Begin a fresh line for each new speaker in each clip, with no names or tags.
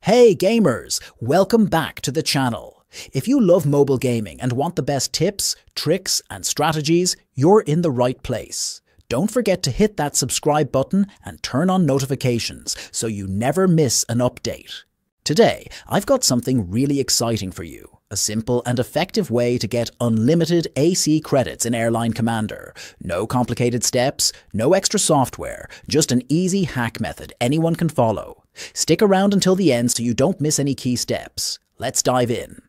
Hey gamers, welcome back to the channel. If you love mobile gaming and want the best tips, tricks and strategies, you're in the right place. Don't forget to hit that subscribe button and turn on notifications so you never miss an update. Today, I've got something really exciting for you. A simple and effective way to get unlimited AC credits in Airline Commander. No complicated steps, no extra software, just an easy hack method anyone can follow. Stick around until the end so you don't miss any key steps. Let's dive in.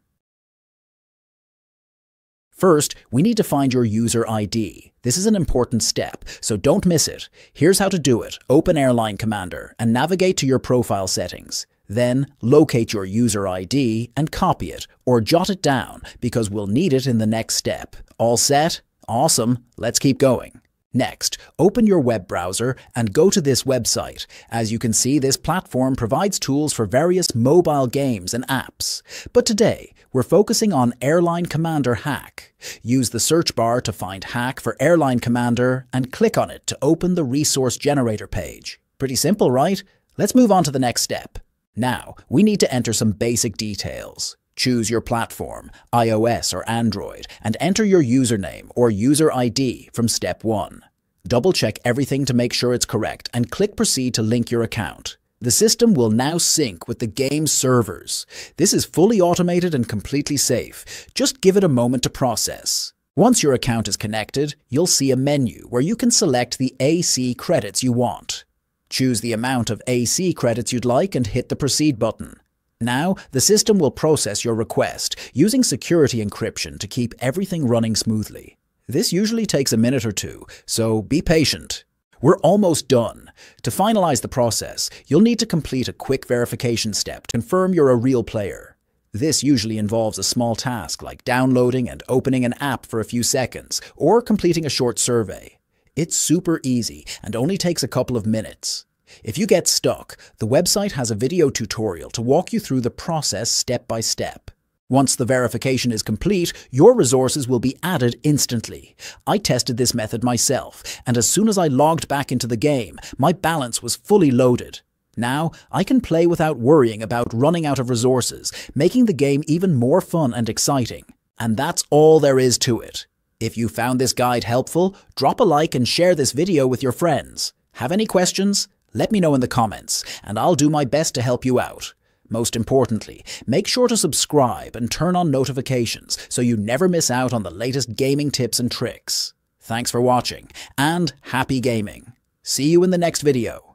First, we need to find your user ID. This is an important step, so don't miss it. Here's how to do it. Open Airline Commander and navigate to your profile settings. Then, locate your user ID and copy it, or jot it down, because we'll need it in the next step. All set? Awesome. Let's keep going. Next, open your web browser and go to this website. As you can see, this platform provides tools for various mobile games and apps. But today, we're focusing on Airline Commander Hack. Use the search bar to find Hack for Airline Commander and click on it to open the resource generator page. Pretty simple, right? Let's move on to the next step. Now, we need to enter some basic details. Choose your platform, iOS or Android, and enter your username or user ID from step 1. Double-check everything to make sure it's correct and click Proceed to link your account. The system will now sync with the game's servers. This is fully automated and completely safe. Just give it a moment to process. Once your account is connected, you'll see a menu where you can select the AC credits you want. Choose the amount of AC credits you'd like and hit the Proceed button. Now, the system will process your request, using security encryption to keep everything running smoothly. This usually takes a minute or two, so be patient. We're almost done. To finalize the process, you'll need to complete a quick verification step to confirm you're a real player. This usually involves a small task like downloading and opening an app for a few seconds, or completing a short survey. It's super easy and only takes a couple of minutes. If you get stuck, the website has a video tutorial to walk you through the process step by step. Once the verification is complete, your resources will be added instantly. I tested this method myself, and as soon as I logged back into the game, my balance was fully loaded. Now, I can play without worrying about running out of resources, making the game even more fun and exciting. And that's all there is to it. If you found this guide helpful, drop a like and share this video with your friends. Have any questions? Let me know in the comments, and I'll do my best to help you out. Most importantly, make sure to subscribe and turn on notifications so you never miss out on the latest gaming tips and tricks. Thanks for watching, and happy gaming. See you in the next video.